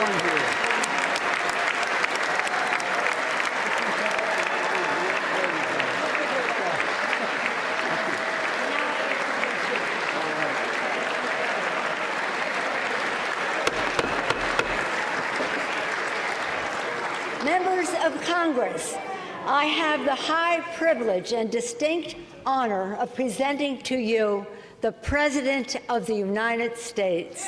one here. Members of Congress, I have the high privilege and distinct honor of presenting to you the President of the United States.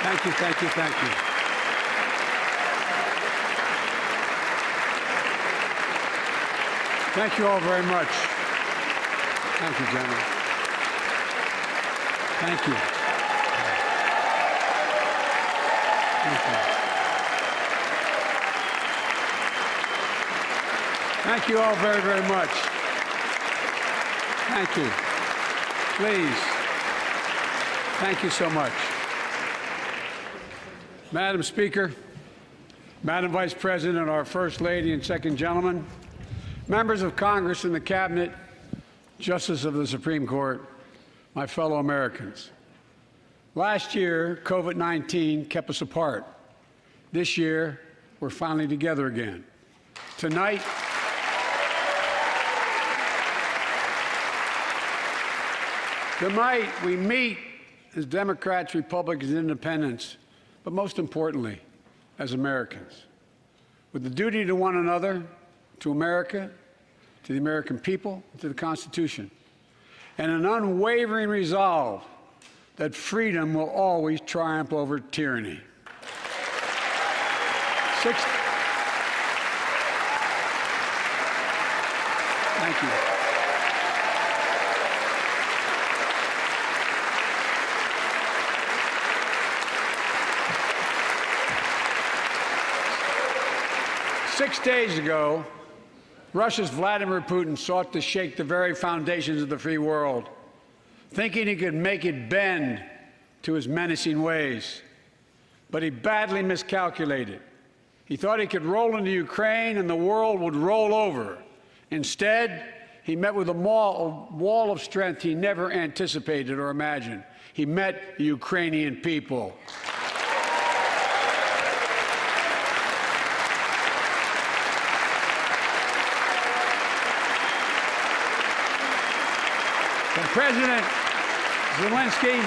Thank you, thank you, thank you. Thank you all very much. Thank you, gentlemen. Thank you. Thank you. Thank you all very, very much. Thank you. Please. Thank you so much. Madam Speaker, Madam Vice President, our First Lady and Second Gentleman, members of Congress and the Cabinet, Justice of the Supreme Court, my fellow Americans. Last year, COVID-19 kept us apart. This year, we're finally together again. Tonight, we meet as Democrats, Republicans, and Independents, but most importantly, as Americans, with the duty to one another, to America, to the American people, and to the Constitution, and an unwavering resolve that freedom will always triumph over tyranny. Thank you. 6 days ago, Russia's Vladimir Putin sought to shake the very foundations of the free world, thinking he could make it bend to his menacing ways. But he badly miscalculated. He thought he could roll into Ukraine and the world would roll over. Instead, he met with a wall of strength he never anticipated or imagined. He met the Ukrainian people. From President Zelensky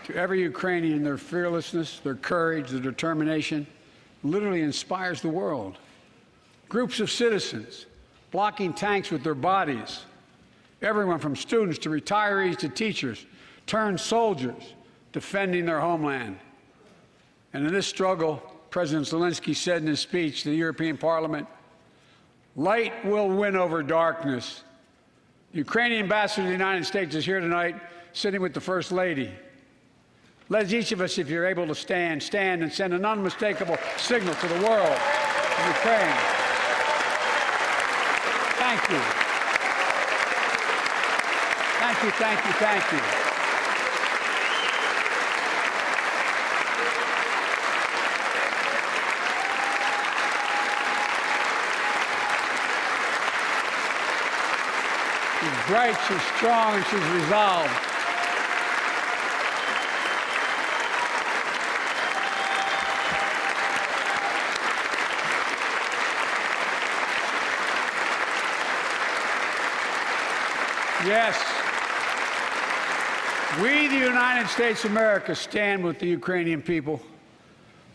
to every Ukrainian, their fearlessness, their courage, their determination literally inspires the world. Groups of citizens blocking tanks with their bodies, everyone from students to retirees to teachers, turned soldiers defending their homeland. And in this struggle, President Zelensky said in his speech to the European Parliament, "Light will win over darkness." The Ukrainian ambassador to the United States is here tonight, sitting with the First Lady. Let each of us, if you're able to stand and send an unmistakable signal to the world of Ukraine. Thank you. Thank you, thank you, thank you. She's bright, she's strong, and she's resolved. Yes, we, the United States of America, stand with the Ukrainian people.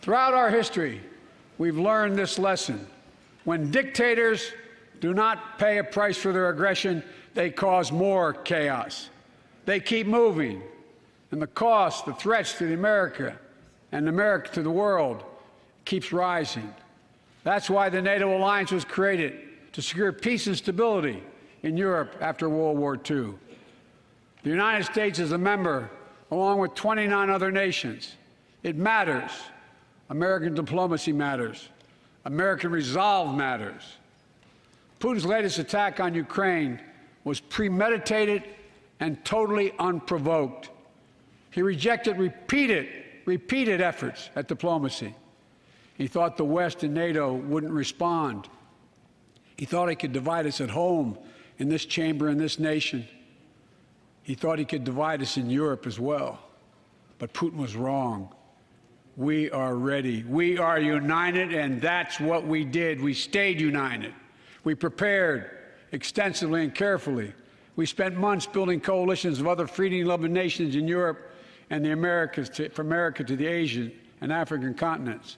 Throughout our history, we've learned this lesson. When dictators do not pay a price for their aggression, they cause more chaos. They keep moving, and the cost, the threats to America and America to the world keeps rising. That's why the NATO alliance was created, to secure peace and stability in Europe after World War II. The United States is a member, along with 29 other nations. It matters. American diplomacy matters. American resolve matters. Putin's latest attack on Ukraine was premeditated and totally unprovoked. He rejected repeated efforts at diplomacy. He thought the West and NATO wouldn't respond. He thought he could divide us at home, in this chamber, in this nation. He thought he could divide us in Europe as well. But Putin was wrong. We are ready. We are united, and that's what we did. We stayed united. We prepared extensively and carefully. We spent months building coalitions of other freedom-loving nations in Europe and the Americas, from America to the Asian and African continents,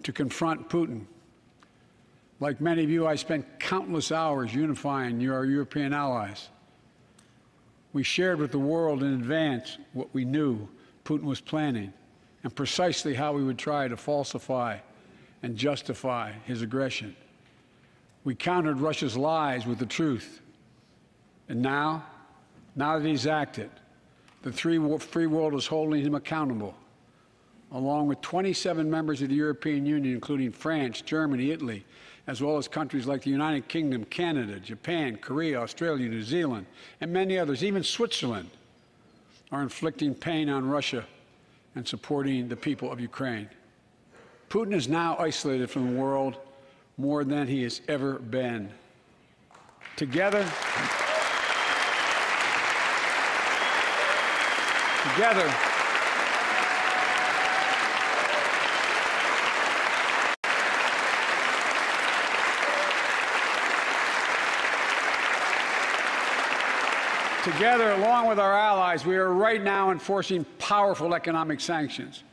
to confront Putin. Like many of you, I spent countless hours unifying our European allies. We shared with the world in advance what we knew Putin was planning and precisely how we would try to falsify and justify his aggression. We countered Russia's lies with the truth. And now that he's acted, the free world is holding him accountable, along with 27 members of the European Union, including France, Germany, Italy, as well as countries like the United Kingdom, Canada, Japan, Korea, Australia, New Zealand, and many others. Even Switzerland are inflicting pain on Russia and supporting the people of Ukraine. Putin is now isolated from the world more than he has ever been. Together, along with our allies, we are right now enforcing powerful economic sanctions.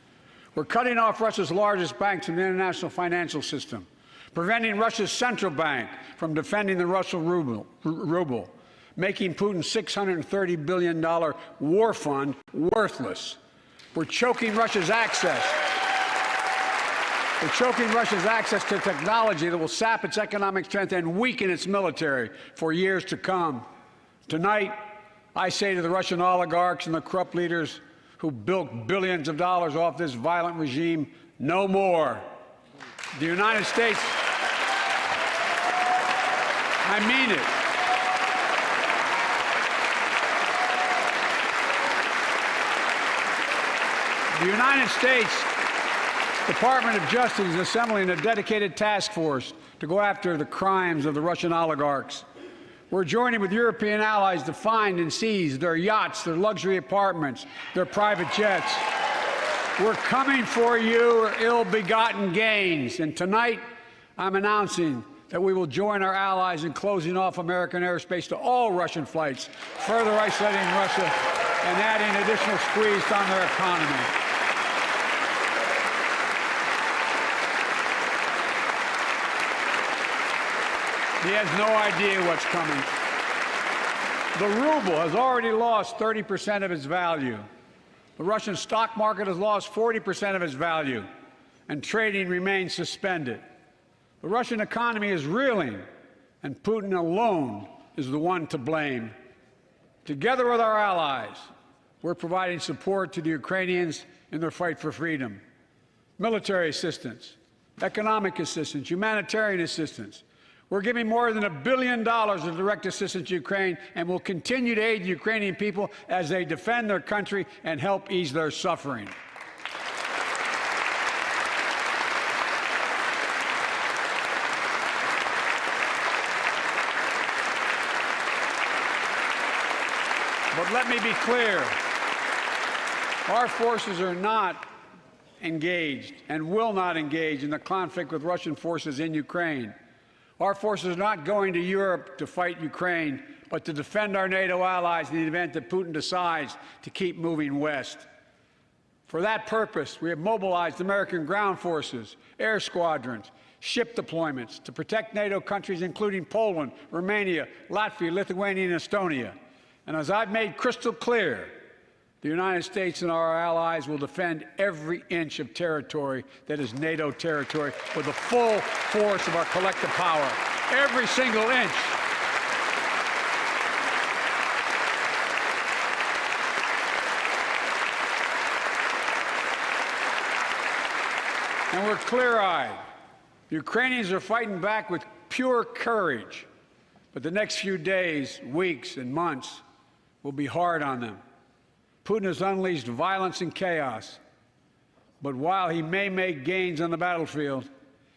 We're cutting off Russia's largest banks from the international financial system, preventing Russia's central bank from defending the Russian ruble, making Putin's $630 billion war fund worthless. We're choking Russia's access. To technology that will sap its economic strength and weaken its military for years to come. Tonight, I say to the Russian oligarchs and the corrupt leaders who bilked billions of dollars off this violent regime, no more. The United States, I mean it. The United States Department of Justice is assembling a dedicated task force to go after the crimes of the Russian oligarchs. We're joining with European allies to find and seize their yachts, their luxury apartments, their private jets. We're coming for your ill-begotten gains. And tonight, I'm announcing that we will join our allies in closing off American airspace to all Russian flights, further isolating Russia and adding additional squeeze on their economy. He has no idea what's coming. The ruble has already lost 30% of its value. The Russian stock market has lost 40% of its value, and trading remains suspended. The Russian economy is reeling, and Putin alone is the one to blame. Together with our allies, we're providing support to the Ukrainians in their fight for freedom. Military assistance, economic assistance, humanitarian assistance. We're giving more than $1 billion of direct assistance to Ukraine, and will continue to aid the Ukrainian people as they defend their country and help ease their suffering. But let me be clear. Our forces are not engaged and will not engage in the conflict with Russian forces in Ukraine. Our forces are not going to Europe to fight Ukraine, but to defend our NATO allies in the event that Putin decides to keep moving west. For that purpose, we have mobilized American ground forces, air squadrons, ship deployments to protect NATO countries, including Poland, Romania, Latvia, Lithuania, and Estonia. And as I've made crystal clear, the United States and our allies will defend every inch of territory that is NATO territory with the full force of our collective power. Every single inch. And we're clear-eyed The Ukrainians are fighting back with pure courage, but the next few days, weeks, and months will be hard on them. Putin has unleashed violence and chaos, but while he may make gains on the battlefield,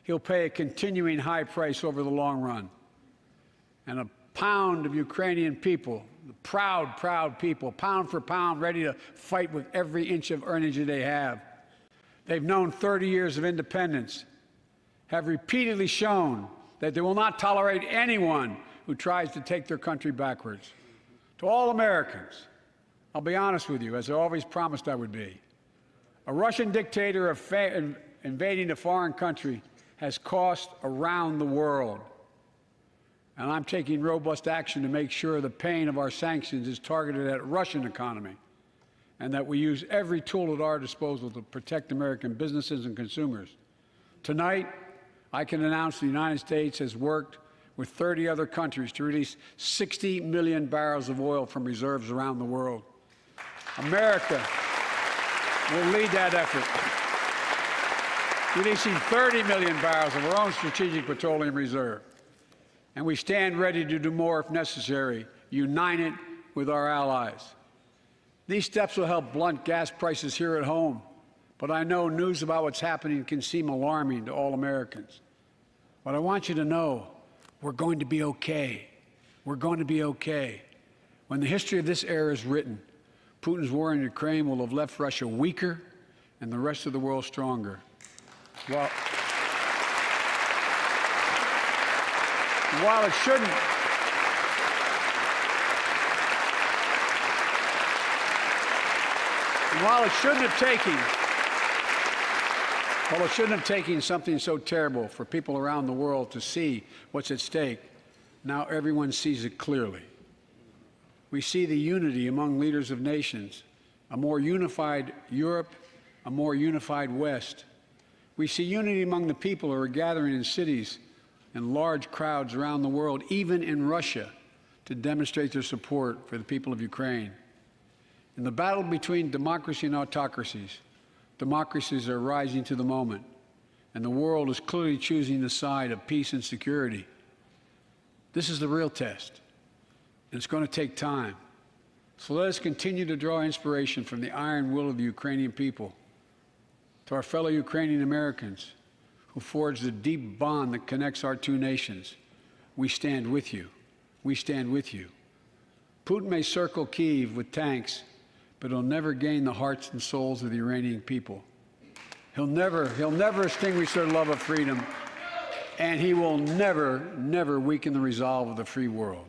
he'll pay a continuing high price over the long run. And a pound of Ukrainian people, the proud, proud people, pound for pound, ready to fight with every inch of energy they have. They've known 30 years of independence, have repeatedly shown that they will not tolerate anyone who tries to take their country backwards. To all Americans, I'll be honest with you, as I always promised I would be. A Russian dictator invading a foreign country has cost around the world. And I'm taking robust action to make sure the pain of our sanctions is targeted at the Russian economy and that we use every tool at our disposal to protect American businesses and consumers. Tonight, I can announce the United States has worked with 30 other countries to release 60 million barrels of oil from reserves around the world. America will lead that effort, releasing 30 million barrels of our own strategic petroleum reserve. And we stand ready to do more if necessary, united with our allies. These steps will help blunt gas prices here at home, but I know news about what's happening can seem alarming to all Americans. But I want you to know we're going to be okay. We're going to be okay. When the history of this era is written, Putin's war in Ukraine will have left Russia weaker and the rest of the world stronger. While it shouldn't have taken something so terrible for people around the world to see what's at stake, now everyone sees it clearly. We see the unity among leaders of nations, a more unified Europe, a more unified West. We see unity among the people who are gathering in cities and large crowds around the world, even in Russia, to demonstrate their support for the people of Ukraine. In the battle between democracy and autocracies, democracies are rising to the moment, and the world is clearly choosing the side of peace and security. This is the real test, and it's going to take time. So let us continue to draw inspiration from the iron will of the Ukrainian people. To our fellow Ukrainian Americans who forged the deep bond that connects our two nations, we stand with you. We stand with you. Putin may circle Kyiv with tanks, but he'll never gain the hearts and souls of the Iranian people. He'll never extinguish their love of freedom, and he will never weaken the resolve of the free world.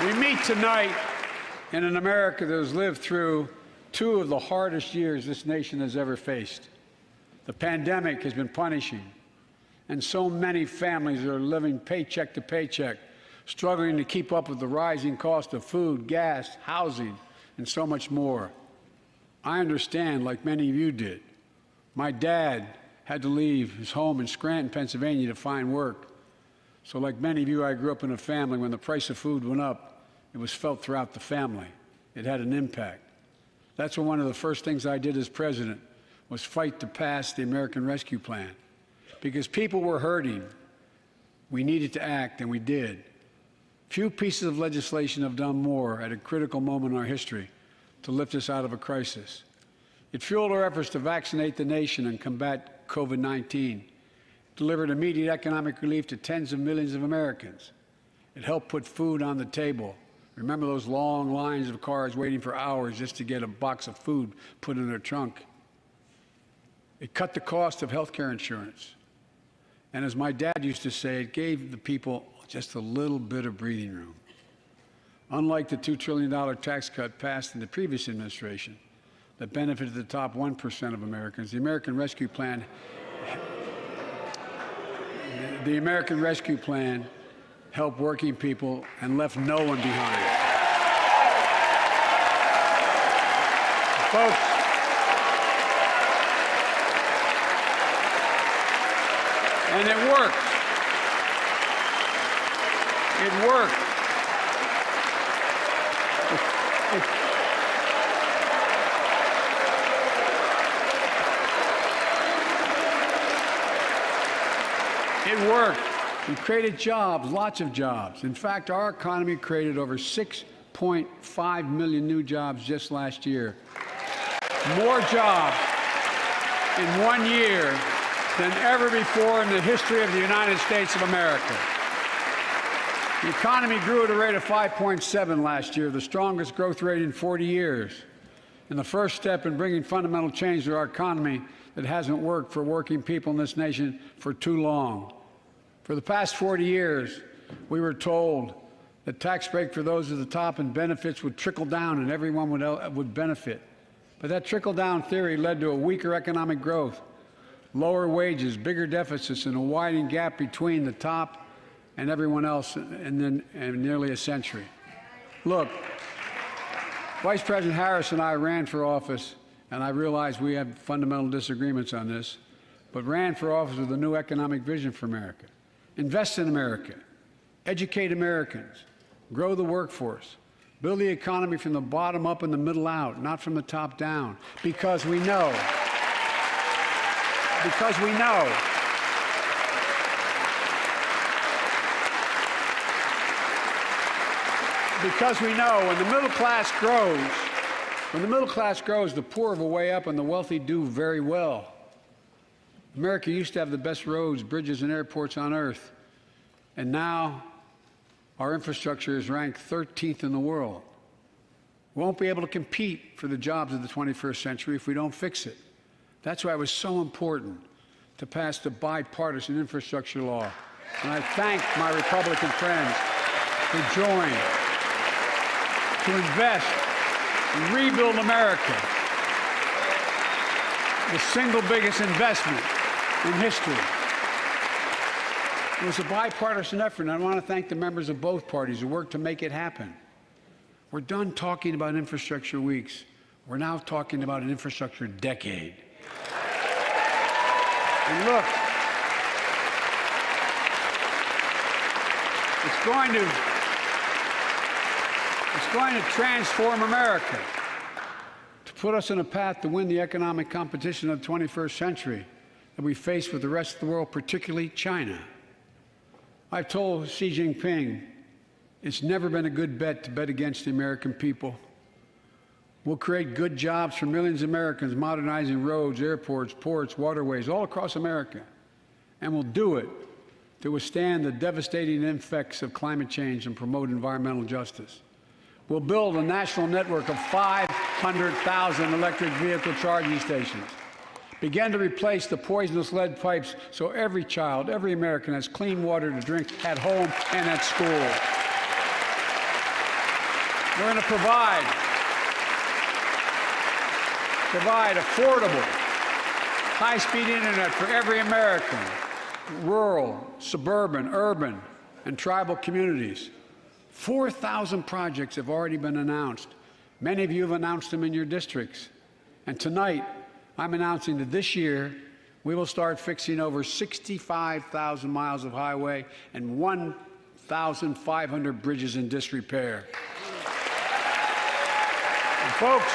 We meet tonight in an America that has lived through two of the hardest years this nation has ever faced. The pandemic has been punishing, and so many families are living paycheck to paycheck, struggling to keep up with the rising cost of food, gas, housing, and so much more. I understand, like many of you did. My dad had to leave his home in Scranton, Pennsylvania to find work. So like many of you, I grew up in a family when the price of food went up, it was felt throughout the family. It had an impact. That's when one of the first things I did as president was fight to pass the American Rescue Plan. Because people were hurting, we needed to act, and we did. Few pieces of legislation have done more at a critical moment in our history to lift us out of a crisis. It fueled our efforts to vaccinate the nation and combat COVID-19, delivered immediate economic relief to tens of millions of Americans. It helped put food on the table. Remember those long lines of cars waiting for hours just to get a box of food put in their trunk? It cut the cost of health care insurance. And as my dad used to say, it gave the people just a little bit of breathing room. Unlike the $2 trillion tax cut passed in the previous administration that benefited the top 1% of Americans, the American Rescue Plan helped working people and left no one behind. Folks, and it worked. It worked. It worked. We created jobs, lots of jobs. In fact, our economy created over 6.5 million new jobs just last year. More jobs in 1 year than ever before in the history of the United States of America. The economy grew at a rate of 5.7 last year, the strongest growth rate in 40 years. And the first step in bringing fundamental change to our economy that hasn't worked for working people in this nation for too long. For the past 40 years, we were told that tax break for those at the top and benefits would trickle down and everyone would benefit. But that trickle-down theory led to a weaker economic growth, lower wages, bigger deficits, and a widening gap between the top and everyone else in nearly a century. Look, Vice President Harris and I ran for office, and I realize we have fundamental disagreements on this, but ran for office with a new economic vision for America. Invest in America, educate Americans, grow the workforce, build the economy from the bottom up and the middle out, not from the top down, because we know when the middle class grows, the poor have a way up and the wealthy do very well. America used to have the best roads, bridges, and airports on earth, and now our infrastructure is ranked 13th in the world. We won't be able to compete for the jobs of the 21st century if we don't fix it. That's why it was so important to pass the bipartisan infrastructure law. And I thank my Republican friends who joined to invest and rebuild America, the single biggest investment in history. It was a bipartisan effort, and I want to thank the members of both parties who worked to make it happen. We're done talking about infrastructure weeks. We're now talking about an infrastructure decade. And look, it's going to transform America, to put us on a path to win the economic competition of the 21st century that we face with the rest of the world, particularly China. I've told Xi Jinping it's never been a good bet to bet against the American people. We'll create good jobs for millions of Americans, modernizing roads, airports, ports, waterways, all across America. And we'll do it to withstand the devastating effects of climate change and promote environmental justice. We'll build a national network of 500,000 electric vehicle charging stations. Begin to replace the poisonous lead pipes so every child, every American has clean water to drink at home and at school. We're going to provide affordable, high-speed internet for every American, rural, suburban, urban, and tribal communities. 4,000 projects have already been announced. Many of you have announced them in your districts. And tonight, I'm announcing that this year, we will start fixing over 65,000 miles of highway and 1,500 bridges in disrepair. And folks,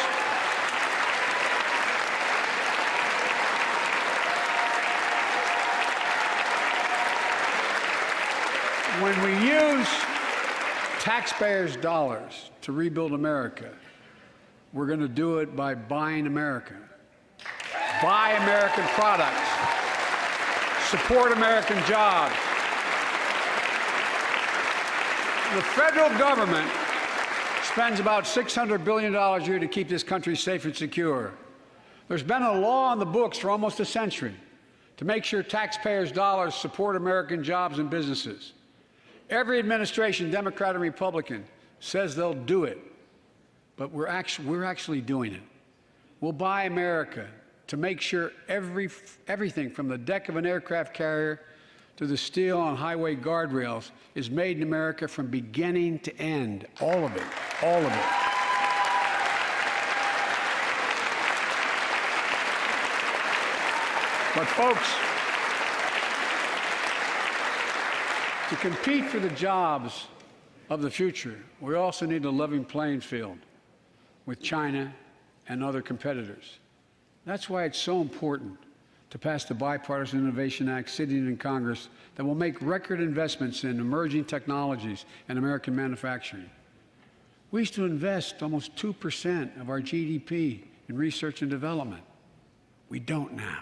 when we use taxpayers' dollars to rebuild America, we're going to do it by buying America. Buy American products. Support American jobs. The federal government spends about $600 billion a year to keep this country safe and secure. There's been a law on the books for almost a century to make sure taxpayers' dollars support American jobs and businesses. Every administration, Democrat and Republican, says they'll do it, but we're actually doing it. We'll buy America to make sure everything from the deck of an aircraft carrier to the steel on highway guardrails is made in America from beginning to end. All of it. All of it. But folks, to compete for the jobs of the future, we also need a level playing field with China and other competitors. That's why it's so important to pass the Bipartisan Innovation Act sitting in Congress that will make record investments in emerging technologies and American manufacturing. We used to invest almost 2% of our GDP in research and development. We don't now.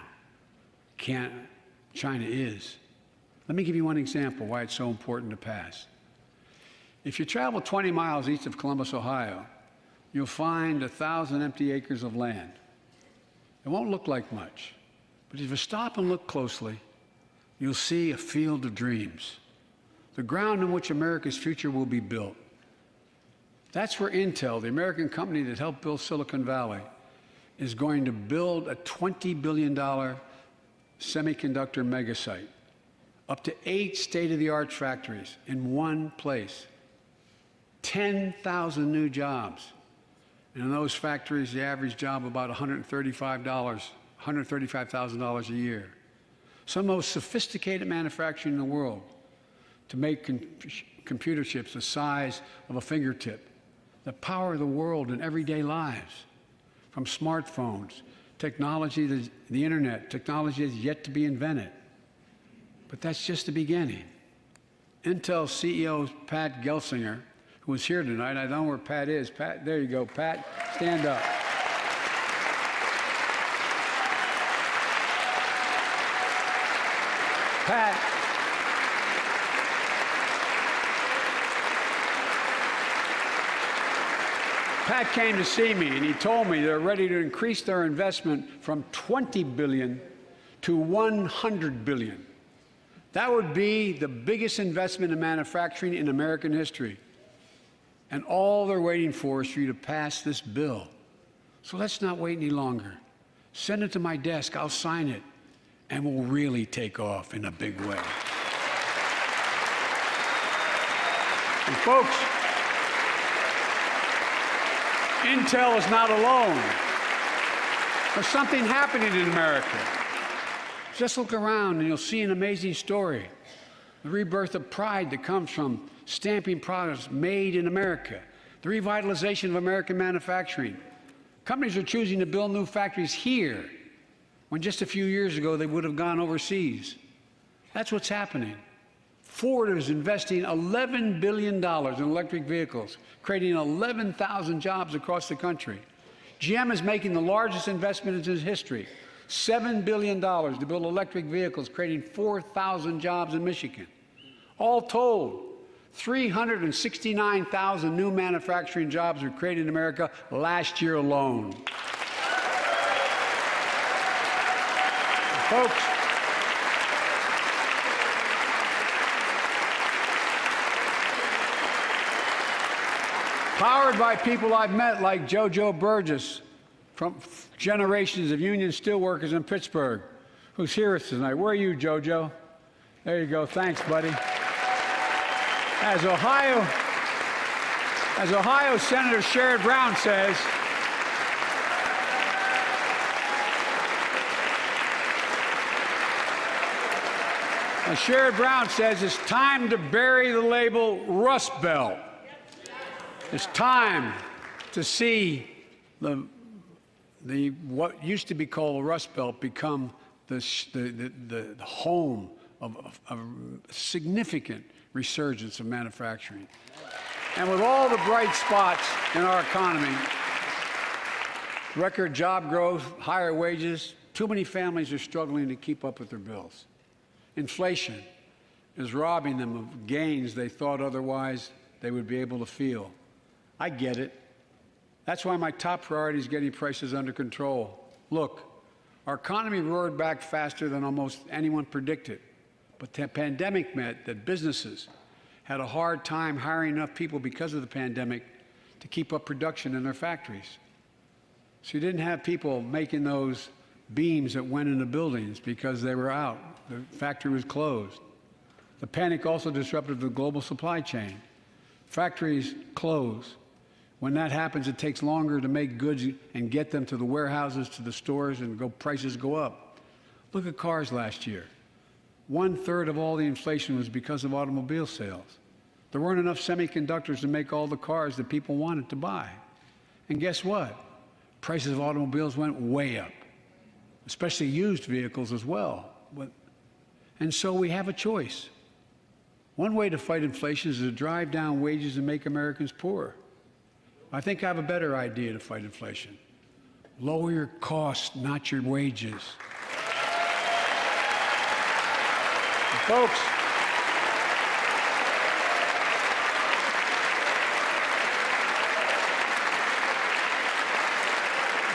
China is. Let me give you one example why it's so important to pass. If you travel 20 miles east of Columbus, Ohio, you'll find 1,000 empty acres of land. It won't look like much, but if you stop and look closely, you'll see a field of dreams, the ground on which America's future will be built. That's where Intel, the American company that helped build Silicon Valley, is going to build a $20 billion semiconductor megasite, up to 8 state-of-the-art factories in one place, 10,000 new jobs. And in those factories, the average job about $135,000 a year. Some of the most sophisticated manufacturing in the world to make computer chips the size of a fingertip that power the world in everyday lives, from smartphones, technology, the internet, technology that's yet to be invented. But that's just the beginning. Intel CEO Pat Gelsinger, who is here tonight, I don't know where Pat is. Pat, there you go, Pat, stand up. Pat came to see me, and he told me they're ready to increase their investment from $20 billion to $100 billion. That would be the biggest investment in manufacturing in American history. And all they're waiting for is for you to pass this bill. So let's not wait any longer. Send it to my desk, I'll sign it, and we'll really take off in a big way. And folks, Intel is not alone. There's something happening in America. Just look around and you'll see an amazing story. The rebirth of pride that comes from stamping products made in America. The revitalization of American manufacturing. Companies are choosing to build new factories here when just a few years ago they would have gone overseas. That's what's happening. Ford is investing $11 billion in electric vehicles, creating 11,000 jobs across the country. GM is making the largest investment in its history, $7 billion to build electric vehicles, creating 4,000 jobs in Michigan. All told, 369,000 new manufacturing jobs were created in America last year alone. Folks, powered by people I've met like JoJo Burgess from generations of union steelworkers in Pittsburgh, who's here with us tonight. Where are you, JoJo? There you go. Thanks, buddy. As Ohio Senator Sherrod Brown says, it's time to bury the label Rust Belt. It's time to see what used to be called the Rust Belt become the home of a significant resurgence of manufacturing. And with all the bright spots in our economy, record job growth, higher wages, too many families are struggling to keep up with their bills. Inflation is robbing them of gains they thought otherwise they would be able to feel. I get it. That's why my top priority is getting prices under control. Look, our economy roared back faster than almost anyone predicted, but the pandemic meant that businesses had a hard time hiring enough people because of the pandemic to keep up production in their factories. So you didn't have people making those beams that went into buildings because they were out. The factory was closed. The panic also disrupted the global supply chain. Factories close. When that happens, it takes longer to make goods and get them to the warehouses, to the stores, and prices go up. Look at cars last year. 1/3 of all the inflation was because of automobile sales. There weren't enough semiconductors to make all the cars that people wanted to buy. And guess what? Prices of automobiles went way up, especially used vehicles as well. And so we have a choice. One way to fight inflation is to drive down wages and make Americans poorer. I think I have a better idea to fight inflation. Lower your costs, not your wages. And folks,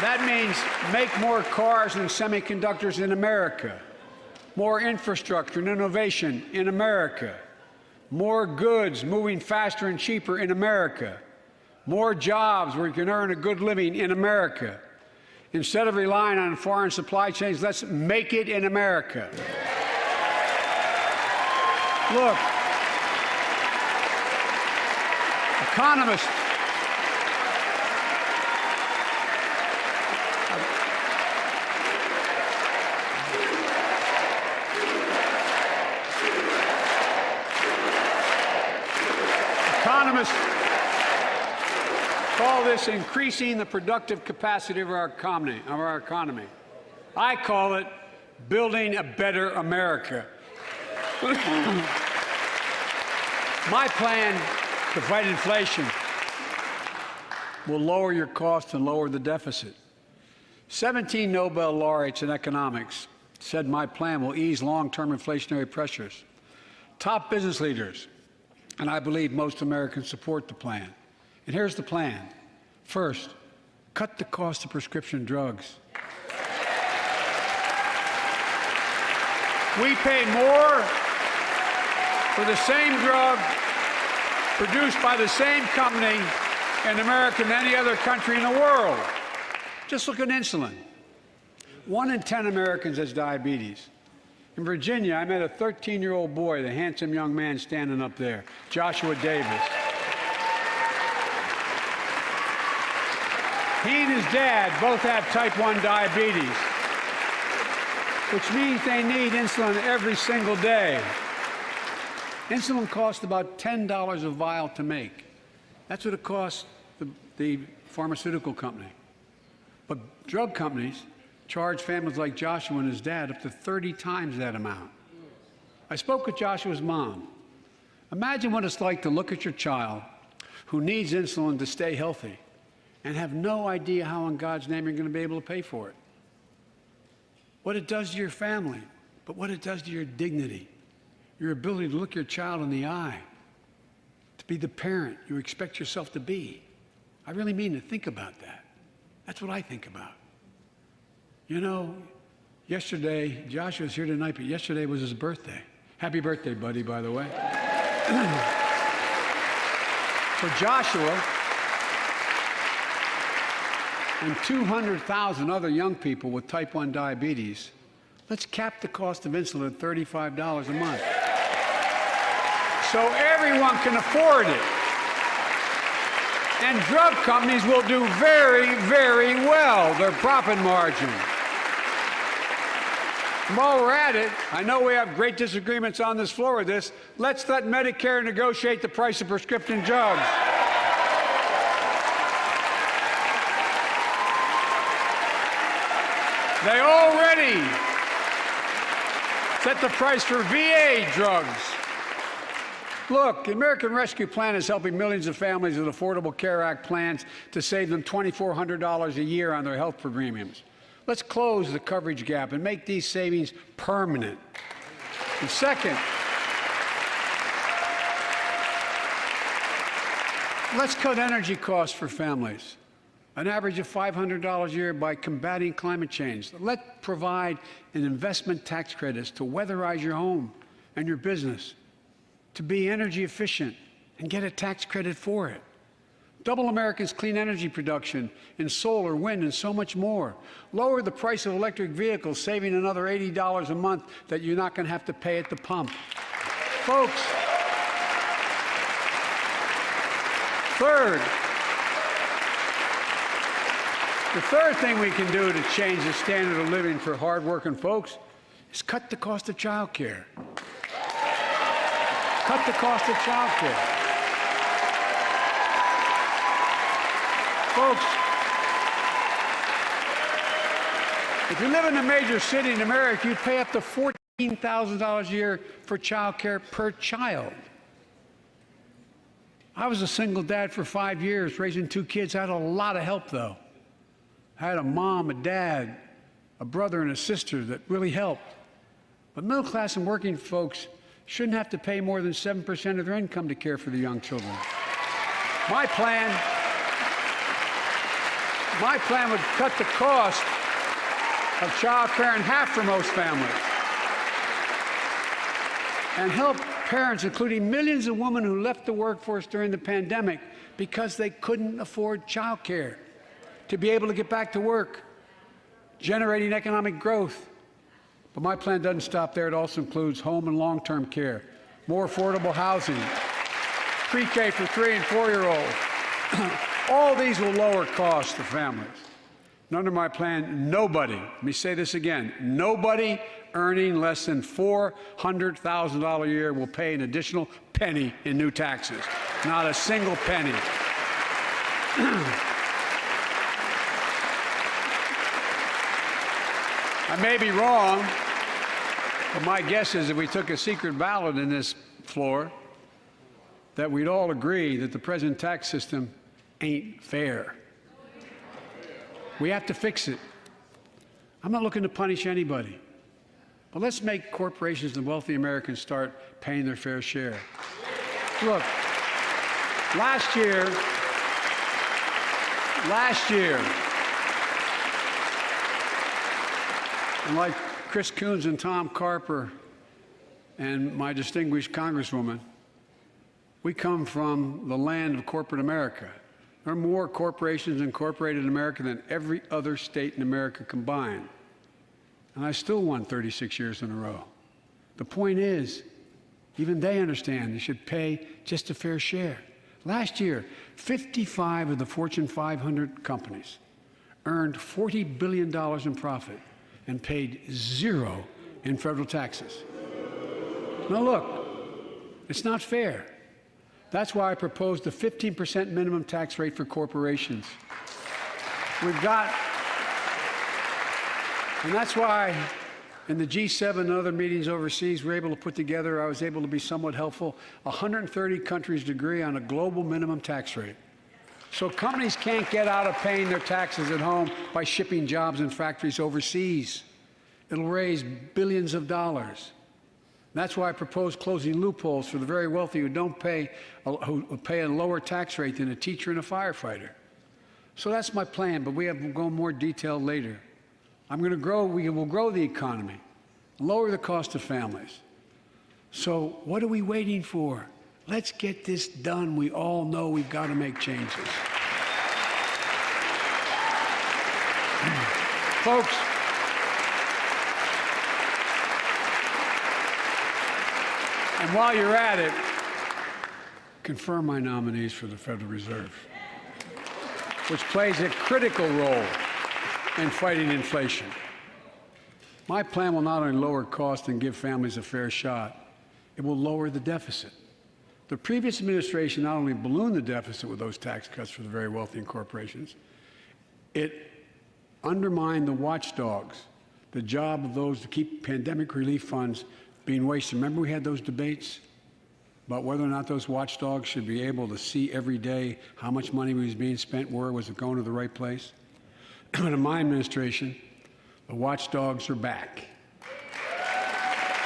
that means make more cars and semiconductors in America, more infrastructure and innovation in America, more goods moving faster and cheaper in America, more jobs where you can earn a good living in America. Instead of relying on foreign supply chains, let's make it in America. Look, economists call this increasing the productive capacity of our economy. I call it building a better America. My plan to fight inflation will lower your costs and lower the deficit. 17 Nobel laureates in economics said my plan will ease long-term inflationary pressures. Top business leaders, and I believe most Americans, support the plan. And here's the plan. First, cut the cost of prescription drugs. We pay more for the same drug produced by the same company in America than any other country in the world. Just look at insulin. 1 in 10 Americans has diabetes. In Virginia, I met a 13-year-old boy, the handsome young man standing up there, Joshua Davis. He and his dad both have type 1 diabetes, which means they need insulin every single day. Insulin costs about $10 a vial to make. That's what it costs the pharmaceutical company. But drug companies charge families like Joshua and his dad up to 30 times that amount. I spoke with Joshua's mom. Imagine what it's like to look at your child who needs insulin to stay healthy and have no idea how in God's name you're going to be able to pay for it. What it does to your family, but what it does to your dignity, your ability to look your child in the eye, to be the parent you expect yourself to be. I really mean to think about that. That's what I think about. You know, yesterday, Joshua's here tonight, but yesterday was his birthday. Happy birthday, buddy, by the way. For Joshua and 200,000 other young people with type 1 diabetes, let's cap the cost of insulin at $35 a month so everyone can afford it. And drug companies will do very, very well, their profit margin. While we're at it, I know we have great disagreements on this floor with this. Let's let Medicare negotiate the price of prescription drugs. They already set the price for VA drugs. Look, the American Rescue Plan is helping millions of families with Affordable Care Act plans to save them $2,400 a year on their health premiums. Let's close the coverage gap and make these savings permanent. And second, let's cut energy costs for families, an average of $500 a year by combating climate change. Let's provide an investment tax credits to weatherize your home and your business, to be energy efficient and get a tax credit for it. Double America's clean energy production in solar, wind, and so much more. Lower the price of electric vehicles, saving another $80 a month that you're not going to have to pay at the pump. Folks, the third thing we can do to change the standard of living for hardworking folks is cut the cost of child care. Cut the cost of child care. Folks, if you live in a major city in America, you pay up to $14,000 a year for child care per child. I was a single dad for 5 years, raising 2 kids. I had a lot of help, though. I had a mom, a dad, a brother, and a sister that really helped. But middle class and working folks shouldn't have to pay more than 7% of their income to care for the young children. My plan would cut the cost of child care in half for most families and help parents, including millions of women who left the workforce during the pandemic because they couldn't afford child care, to be able to get back to work, generating economic growth. But my plan doesn't stop there. It also includes home and long-term care, more affordable housing, pre-K for 3- and 4-year-olds. All these will lower costs to families. And under my plan, nobody, let me say this again, nobody earning less than $400,000 a year will pay an additional penny in new taxes. Not a single penny. I may be wrong, but my guess is if we took a secret ballot in this floor, that we'd all agree that the present tax system ain't fair. We have to fix it. I'm not looking to punish anybody, but let's make corporations and wealthy Americans start paying their fair share. Look, last year, and like Chris Coons and Tom Carper and my distinguished Congresswoman, we come from the land of corporate America. There are more corporations incorporated in America than every other state in America combined. And I still won 36 years in a row. The point is, even they understand they should pay just a fair share. Last year, 55 of the Fortune 500 companies earned $40 billion in profit and paid 0 in federal taxes. Now look, it's not fair. That's why I proposed a 15% minimum tax rate for corporations. And that's why in the G7 and other meetings overseas, I was able to be somewhat helpful, 130 countries agree on a global minimum tax rate. So companies can't get out of paying their taxes at home by shipping jobs and factories overseas. It'll raise billions of dollars. That's why I propose closing loopholes for the very wealthy who pay a lower tax rate than a teacher and a firefighter. So that's my plan, but we'll go in more detail later. We will grow the economy, lower the cost of families. So what are we waiting for? Let's get this done. We all know we've got to make changes. Folks, and while you're at it, confirm my nominees for the Federal Reserve, which plays a critical role in fighting inflation. My plan will not only lower costs and give families a fair shot, it will lower the deficit. The previous administration not only ballooned the deficit with those tax cuts for the very wealthy and corporations, it undermined the watchdogs, the job of those to keep pandemic relief funds being wasted. Remember we had those debates about whether or not those watchdogs should be able to see every day how much money was being spent, where was it going to the right place? In my administration, the watchdogs are back.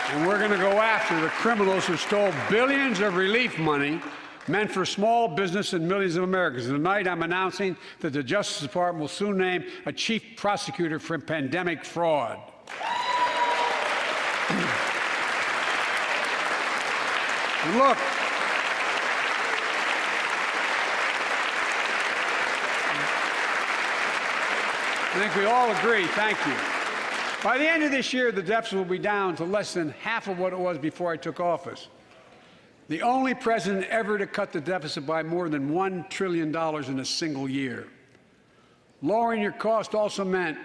And we're going to go after the criminals who stole billions of relief money meant for small business and millions of Americans. And tonight I'm announcing that the Justice Department will soon name a chief prosecutor for pandemic fraud. And look, I think we all agree, thank you. By the end of this year, the deficit will be down to less than half of what it was before I took office. The only president ever to cut the deficit by more than $1 trillion in a single year. Lowering your cost also meant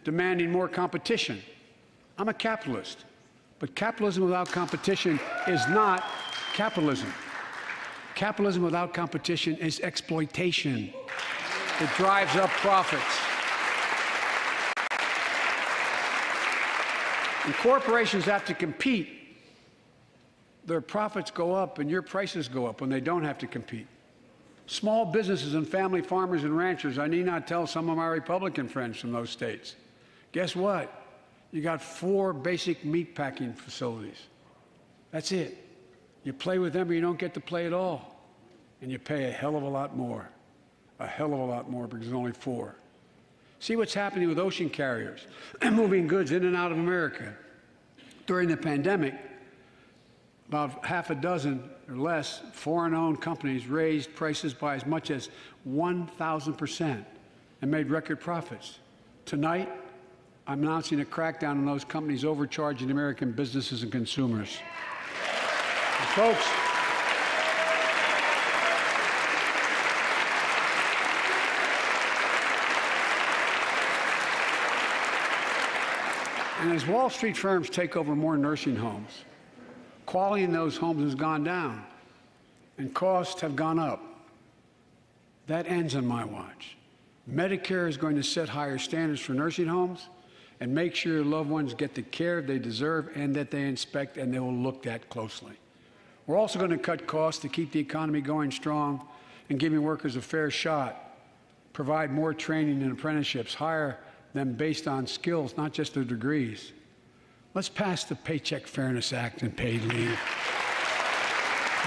demanding more competition. I'm a capitalist, but capitalism without competition is not capitalism. Capitalism without competition is exploitation. It drives up profits. And corporations have to compete. Their profits go up and your prices go up when they don't have to compete. Small businesses and family farmers and ranchers, I need not tell some of my Republican friends from those states. Guess what? You got 4 basic meat packing facilities. That's it. You play with them or you don't get to play at all. And you pay a hell of a lot more. A hell of a lot more because there's only 4. See what's happening with ocean carriers moving goods in and out of America. During the pandemic, about half a dozen or less foreign-owned companies raised prices by as much as 1,000% and made record profits. Tonight, I'm announcing a crackdown on those companies overcharging American businesses and consumers. And folks, and as Wall Street firms take over more nursing homes, quality in those homes has gone down, and costs have gone up. That ends on my watch. Medicare is going to set higher standards for nursing homes and make sure your loved ones get the care they deserve and that they inspect and they will look at closely. We're also going to cut costs to keep the economy going strong and giving workers a fair shot, provide more training and apprenticeships, hire them based on skills, not just their degrees. Let's pass the Paycheck Fairness Act and paid leave.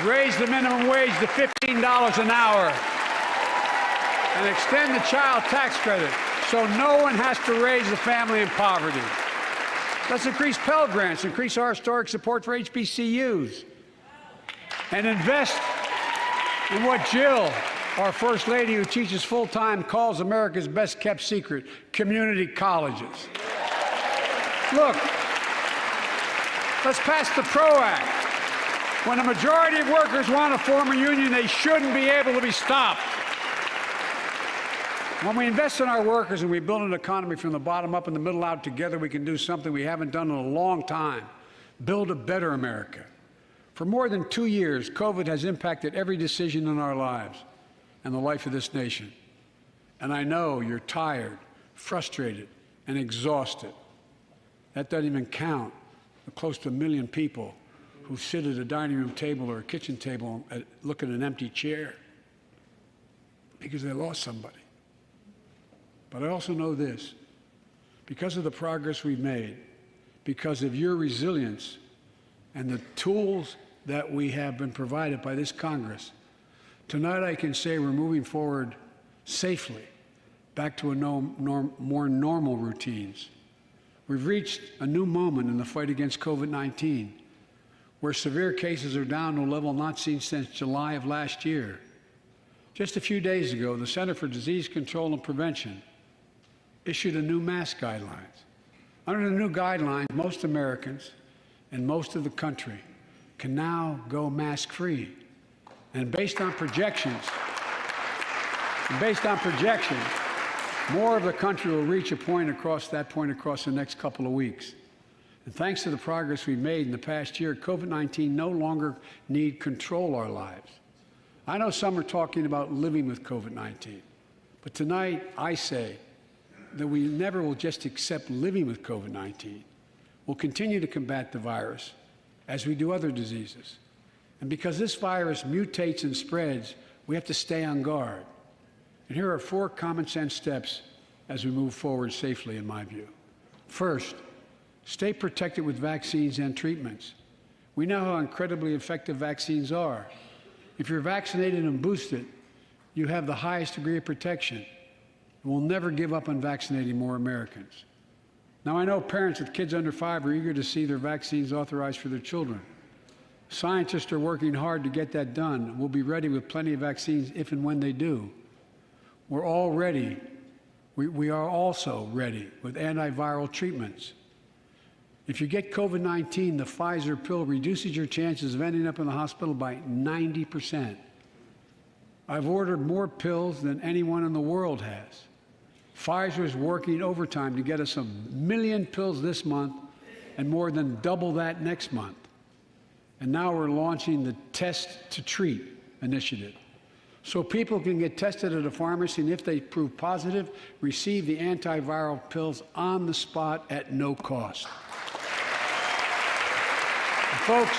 Raise the minimum wage to $15 an hour and extend the child tax credit so no one has to raise a family in poverty. Let's increase Pell Grants, increase our historic support for HBCUs, and invest in what Jill, our First Lady who teaches full-time, calls America's best-kept secret, community colleges. Look, let's pass the PRO Act. When a majority of workers want to form a union, they shouldn't be able to be stopped. When we invest in our workers and we build an economy from the bottom up and the middle out together, we can do something we haven't done in a long time, build a better America. For more than 2 years, COVID has impacted every decision in our lives and the life of this nation. And I know you're tired, frustrated, and exhausted. That doesn't even count the close to 1 million people who sit at a dining room table or a kitchen table and look at an empty chair because they lost somebody. But I also know this, because of the progress we've made, because of your resilience and the tools that we have been provided by this Congress, tonight I can say we're moving forward safely back to more normal routines. We've reached a new moment in the fight against COVID-19, where severe cases are down to a level not seen since July of last year. Just a few days ago, the Center for Disease Control and Prevention issued a new mask guidelines. Under the new guidelines, most Americans and most of the country can now go mask-free. And based on projections, more of the country will reach a point across the next couple of weeks. And thanks to the progress we've made in the past year, COVID-19 no longer need control our lives. I know some are talking about living with COVID-19, but tonight I say that we never will just accept living with COVID-19. We'll continue to combat the virus as we do other diseases. And because this virus mutates and spreads, we have to stay on guard. And here are 4 common sense steps as we move forward safely, in my view. First, stay protected with vaccines and treatments. We know how incredibly effective vaccines are. If you're vaccinated and boosted, you have the highest degree of protection. We'll never give up on vaccinating more Americans. Now, I know parents with kids under 5 are eager to see their vaccines authorized for their children. Scientists are working hard to get that done. We'll be ready with plenty of vaccines if and when they do. We're all ready. We are also ready with antiviral treatments. If you get COVID-19, the Pfizer pill reduces your chances of ending up in the hospital by 90%. I've ordered more pills than anyone in the world has. Pfizer is working overtime to get us 1 million pills this month and more than double that next month. And now we're launching the Test to Treat initiative. so people can get tested at a pharmacy, and if they prove positive, receive the antiviral pills on the spot at no cost. Folks,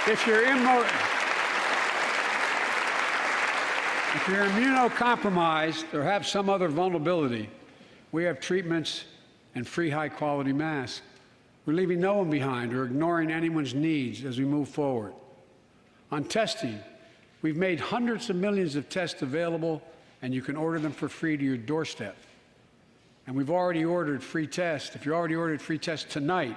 if you're immunocompromised or have some other vulnerability, we have treatments and free high-quality masks. We're leaving no one behind or ignoring anyone's needs as we move forward. On testing, we've made hundreds of millions of tests available, and you can order them for free to your doorstep. And we've already ordered free tests. If you already ordered free tests tonight,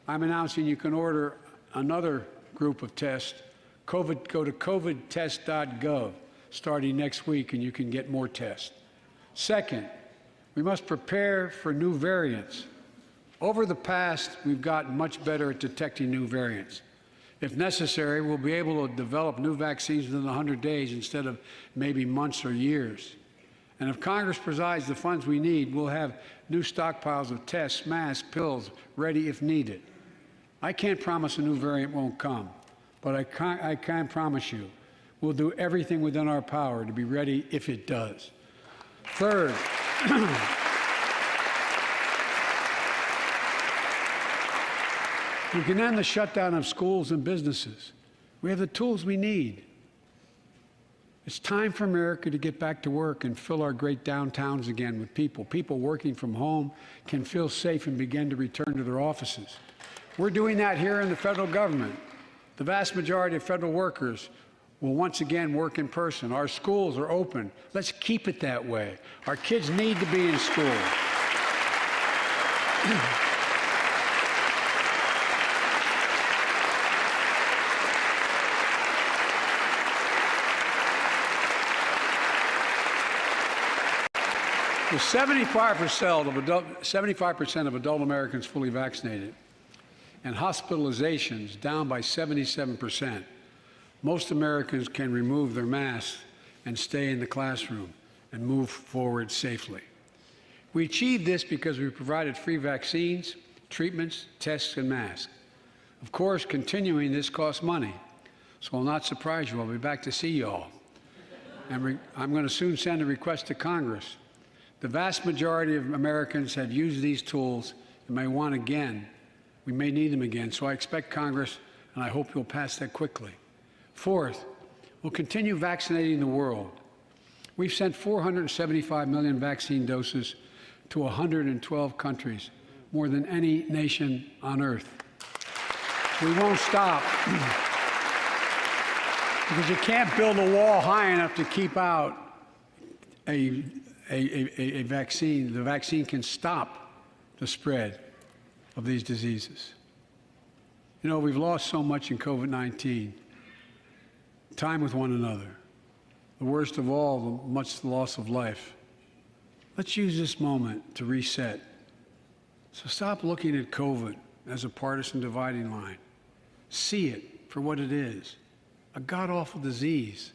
I'm announcing you can order another group of tests. Go to covidtest.gov starting next week, and you can get more tests. Second, we must prepare for new variants. Over the past, we've gotten much better at detecting new variants. If necessary, we'll be able to develop new vaccines within 100 days instead of maybe months or years. And if Congress provides the funds we need, we'll have new stockpiles of tests, masks, pills ready if needed. I can't promise a new variant won't come, but I can promise you we'll do everything within our power to be ready if it does. Third, we can end the shutdown of schools and businesses. We have the tools we need. It's time for America to get back to work and fill our great downtowns again with people. People working from home can feel safe and begin to return to their offices. We're doing that here in the federal government. The vast majority of federal workers will once again work in person. Our schools are open. Let's keep it that way. Our kids need to be in school. With 75% of adult Americans fully vaccinated and hospitalizations down by 77%, most Americans can remove their masks and stay in the classroom and move forward safely. We achieved this because we provided free vaccines, treatments, tests, and masks. Of course, continuing this costs money, so I'll not surprise you. I'll be back to see you all. And I'm going to soon send a request to Congress. The vast majority of Americans have used these tools and may want again. We may need them again, so I expect Congress, and I hope you'll pass that quickly. Fourth, we'll continue vaccinating the world. We've sent 475 million vaccine doses to 112 countries, more than any nation on earth. We won't stop because you can't build a wall high enough to keep out a vaccine. The vaccine can stop the spread of these diseases. You know, we've lost so much in COVID-19. Time with one another. The worst of all, the loss of life. Let's use this moment to reset. So stop looking at COVID as a partisan dividing line. See it for what it is, a god-awful disease.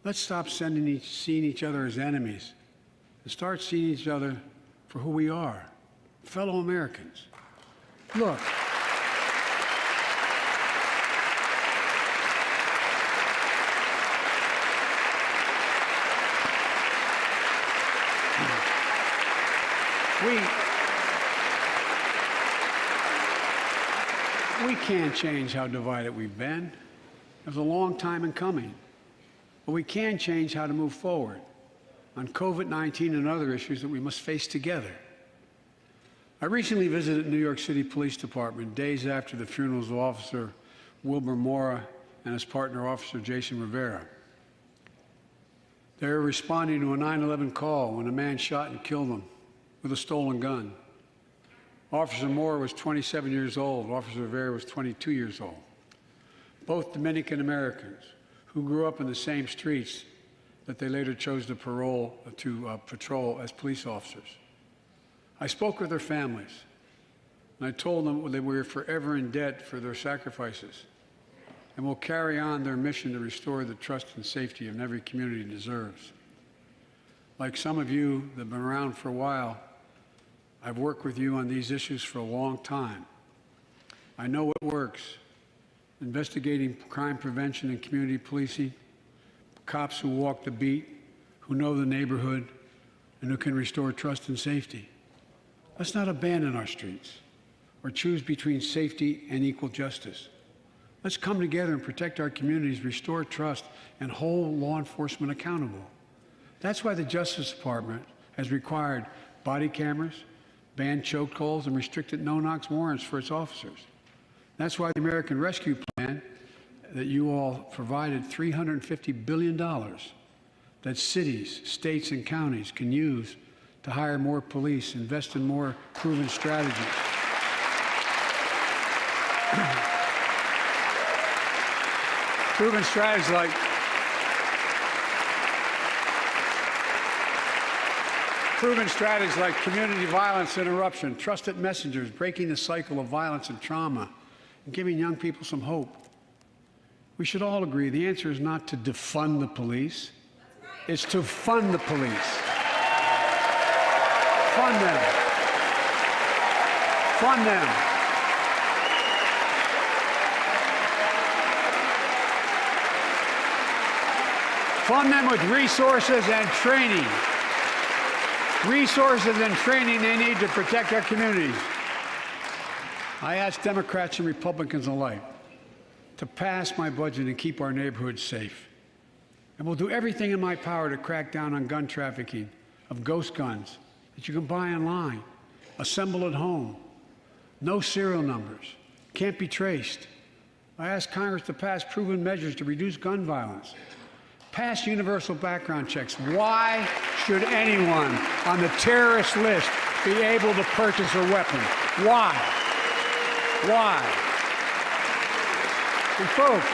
Let's stop seeing each other as enemies and start seeing each other for who we are, fellow Americans. Look, we can't change how divided we've been. It was a long time in coming. But we can change how to move forward on COVID-19 and other issues that we must face together. I recently visited New York City Police Department days after the funerals of Officer Wilbur Mora and his partner, Officer Jason Rivera. They were responding to a 9/11 call when a man shot and killed them with a stolen gun. Officer Mora was 27 years old. Officer Rivera was 22 years old. Both Dominican Americans who grew up in the same streets that they later chose to patrol as police officers. I spoke with their families, and I told them that we were forever in debt for their sacrifices and will carry on their mission to restore the trust and safety of every community deserves. Like some of you that have been around for a while, I've worked with you on these issues for a long time. I know what works, investigating crime prevention and community policing, cops who walk the beat, who know the neighborhood, and who can restore trust and safety. Let's not abandon our streets or choose between safety and equal justice. Let's come together and protect our communities, restore trust, and hold law enforcement accountable. That's why the Justice Department has required body cameras, banned chokeholds, and restricted no-knock warrants for its officers. That's why the American Rescue Plan that you all provided $350 billion that cities, states, and counties can use to hire more police, invest in more proven strategies. Proven strategies like community violence interruption, trusted messengers, breaking the cycle of violence and trauma, and giving young people some hope. We should all agree the answer is not to defund the police. It's to fund the police. Fund them. Fund them. Fund them with resources and training. Resources and training they need to protect our communities. I ask Democrats and Republicans alike to pass my budget and keep our neighborhoods safe. And we'll do everything in my power to crack down on gun trafficking of ghost guns that you can buy online, assemble at home, no serial numbers, can't be traced. I ask Congress to pass proven measures to reduce gun violence. Pass universal background checks. Why should anyone on the terrorist list be able to purchase a weapon? Why? Why? And folks,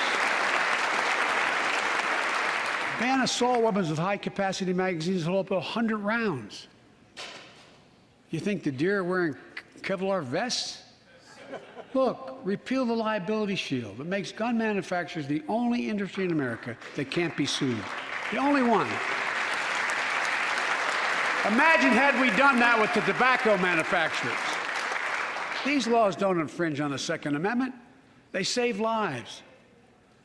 ban assault weapons with high-capacity magazines that hold up to 100 rounds. You think the deer are wearing Kevlar vests? Look, repeal the liability shield that makes gun manufacturers the only industry in America that can't be sued. The only one. Imagine had we done that with the tobacco manufacturers. These laws don't infringe on the Second Amendment. They save lives.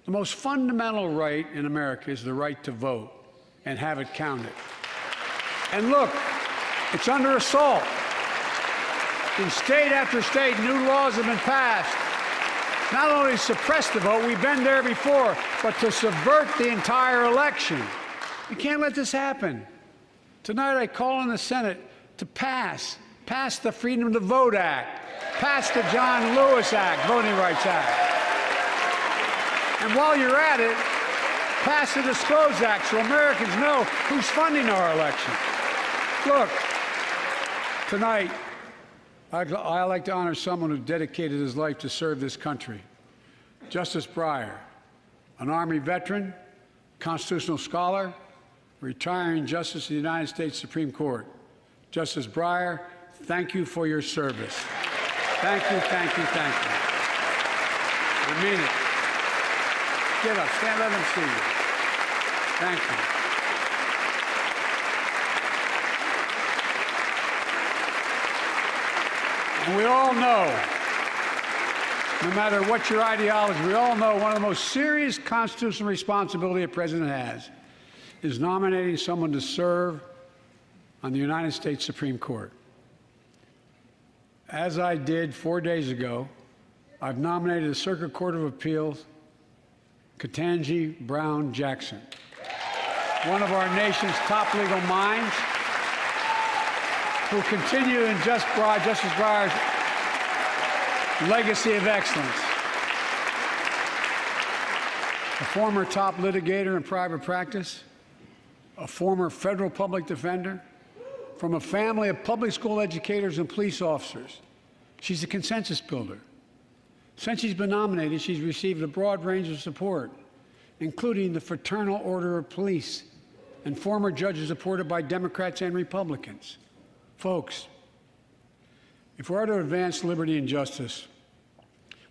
The most fundamental right in America is the right to vote and have it counted. And look, it's under assault. In state after state, new laws have been passed, not only to suppress the vote, we've been there before, but to subvert the entire election. We can't let this happen. Tonight I call on the Senate to pass the Freedom to Vote Act, pass the John Lewis Act, Voting Rights Act. And while you're at it, pass the Disclose Act so Americans know who's funding our election. Look, tonight, I'd like to honor someone who dedicated his life to serve this country. Justice Breyer, an Army veteran, constitutional scholar, retiring Justice of the United States Supreme Court. Justice Breyer, thank you for your service. Thank you, thank you, thank you. I mean it. Get up, stand, let them see you. Thank you. And we all know, no matter what your ideology, we all know one of the most serious constitutional responsibility a president has is nominating someone to serve on the United States Supreme Court. As I did 4 days ago, I've nominated the Circuit Court of Appeals, Ketanji Brown Jackson, one of our nation's top legal minds, who continue in Justice Breyer's legacy of excellence. A former top litigator in private practice, a former federal public defender, from a family of public school educators and police officers. She's a consensus builder. Since she's been nominated, she's received a broad range of support, including the Fraternal Order of Police and former judges supported by Democrats and Republicans. Folks, if we're to advance liberty and justice,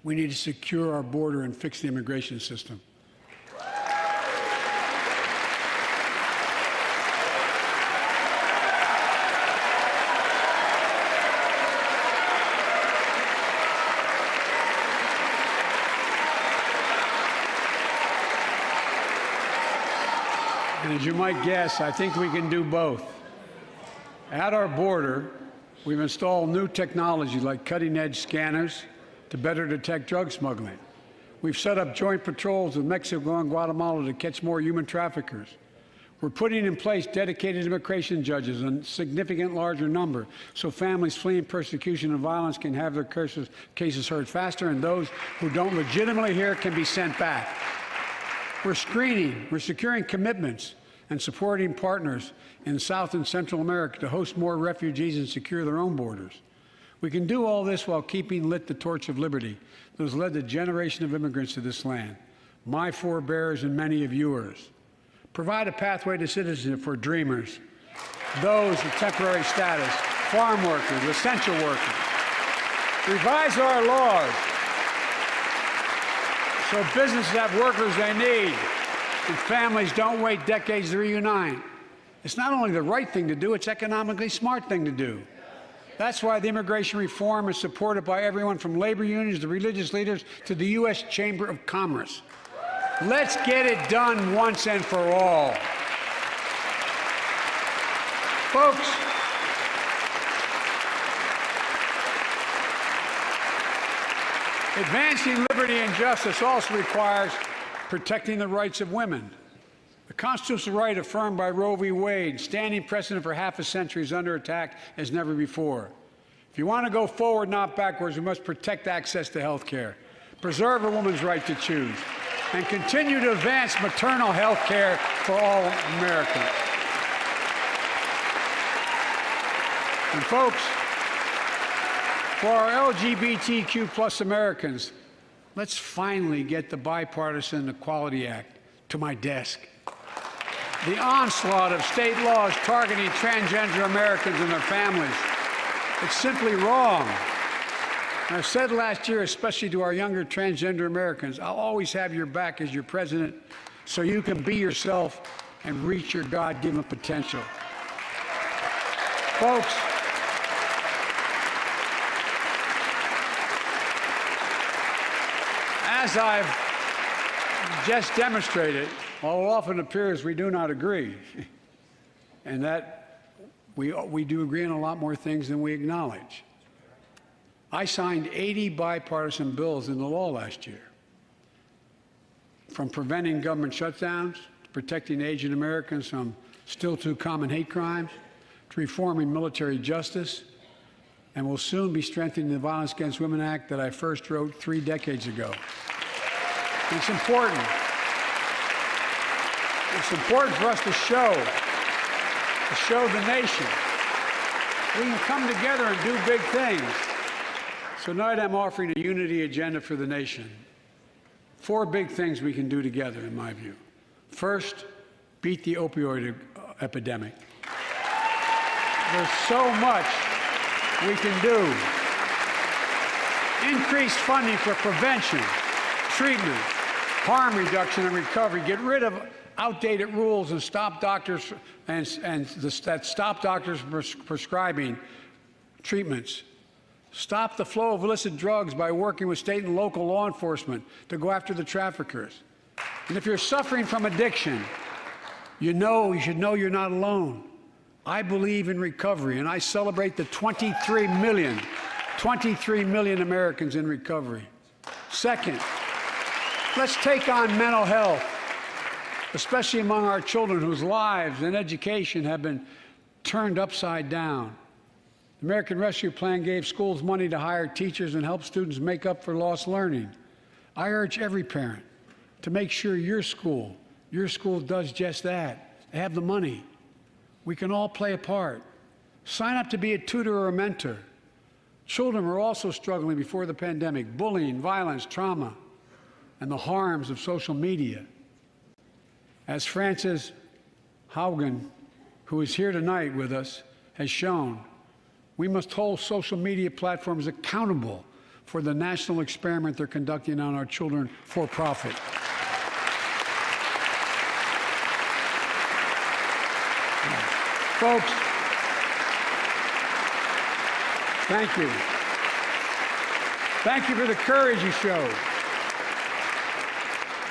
we need to secure our border and fix the immigration system. And as you might guess, I think we can do both. At our border, we've installed new technology like cutting-edge scanners to better detect drug smuggling. We've set up joint patrols with Mexico and Guatemala to catch more human traffickers. We're putting in place dedicated immigration judges in a significant larger number so families fleeing persecution and violence can have their cases heard faster, and those who don't legitimately hear can be sent back. We're screening, we're securing commitments and supporting partners in South and Central America to host more refugees and secure their own borders. We can do all this while keeping lit the torch of liberty that has led a generation of immigrants to this land, my forebears and many of yours. Provide a pathway to citizenship for dreamers, those with temporary status, farm workers, essential workers. Revise our laws so businesses have workers they need and families don't wait decades to reunite. It's not only the right thing to do, it's economically smart thing to do. That's why the immigration reform is supported by everyone from labor unions to religious leaders to the U.S. Chamber of Commerce. Let's get it done once and for all. Folks, advancing liberty and justice also requires protecting the rights of women. The constitutional right affirmed by Roe v. Wade, standing precedent for half a century, is under attack as never before. If you want to go forward, not backwards, we must protect access to health care, preserve a woman's right to choose, and continue to advance maternal health care for all Americans. And folks, for our LGBTQ plus Americans, let's finally get the Bipartisan Equality Act to my desk. The onslaught of state laws targeting transgender Americans and their families, it's simply wrong. And I said last year, especially to our younger transgender Americans, I'll always have your back as your president so you can be yourself and reach your God-given potential. Folks, as I've just demonstrated, while it often appears we do not agree, and that we do agree on a lot more things than we acknowledge. I signed 80 bipartisan bills into law last year, from preventing government shutdowns, to protecting Asian Americans from still too common hate crimes, to reforming military justice, and will soon be strengthening the Violence Against Women Act that I first wrote 3 decades ago. And it's important. It's important for us to show the nation we can come together and do big things. So tonight I'm offering a unity agenda for the nation. 4 big things we can do together, in my view. First, beat the opioid epidemic. There's so much we can do. Increase funding for prevention, treatment, harm reduction, and recovery. Get rid of outdated rules and stop doctors that stop doctors from prescribing treatments. Stop the flow of illicit drugs by working with state and local law enforcement to go after the traffickers. And if you're suffering from addiction, you should know you're not alone. I believe in recovery, and I celebrate the 23 million Americans in recovery. Second, let's take on mental health, especially among our children whose lives and education have been turned upside down. The American Rescue Plan gave schools money to hire teachers and help students make up for lost learning. I urge every parent to make sure your school does just that. They have the money. We can all play a part. Sign up to be a tutor or a mentor. Children were also struggling before the pandemic: bullying, violence, trauma, and the harms of social media. As Frances Haugen, who is here tonight with us, has shown, we must hold social media platforms accountable for the national experiment they're conducting on our children for profit. Folks, thank you. Thank you for the courage you showed.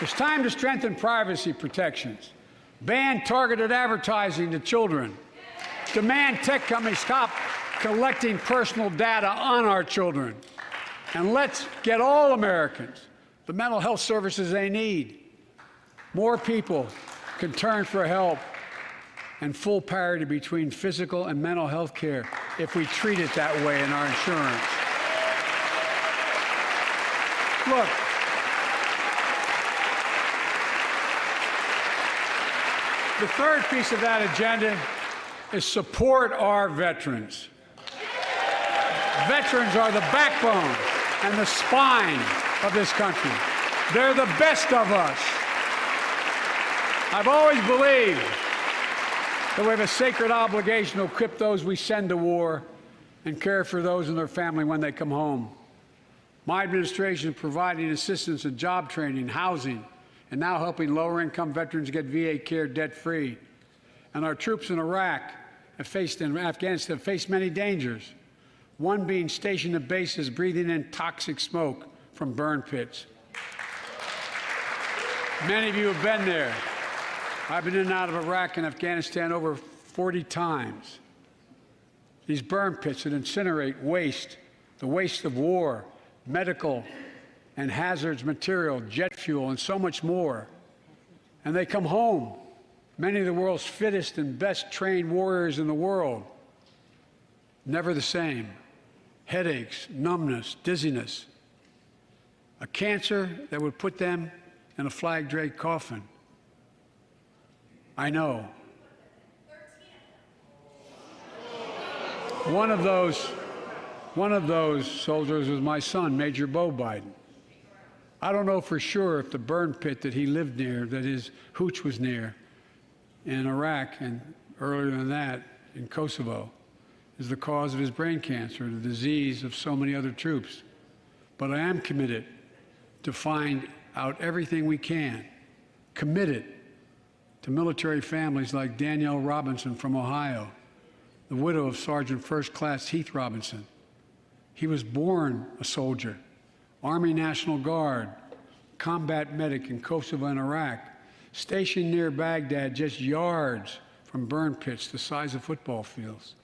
It's time to strengthen privacy protections. ban targeted advertising to children, demand tech companies stop collecting personal data on our children, and let's get all Americans the mental health services they need. More people can turn for help, and full parity between physical and mental health care if we treat it that way in our insurance. Look, the third piece of that agenda is support our veterans. Veterans are the backbone and the spine of this country. They're the best of us. I've always believed that we have a sacred obligation to equip those we send to war and care for those in their family when they come home. My administration is providing assistance in job training, housing, and now helping lower-income veterans get VA care debt-free. And our troops in Iraq and Afghanistan have faced many dangers, one being stationed at bases breathing in toxic smoke from burn pits. Many of you have been there. I've been in and out of Iraq and Afghanistan over 40 times. These burn pits that incinerate waste, the waste of war, medical and hazardous material, jet fuel, and so much more. And they come home, many of the world's fittest and best trained warriors in the world. Never the same. Headaches, numbness, dizziness. A cancer that would put them in a flag-draped coffin. I know. One of those soldiers was my son, Major Bo Biden. I don't know for sure if the burn pit that he lived near, that his hooch was near in Iraq and earlier than that in Kosovo, is the cause of his brain cancer, the disease of so many other troops. But I am committed to find out everything we can, committed to military families like Danielle Robinson from Ohio, the widow of Sergeant First Class Heath Robinson. He was born a soldier, Army National Guard, combat medic in Kosovo and Iraq, stationed near Baghdad, just yards from burn pits the size of football fields.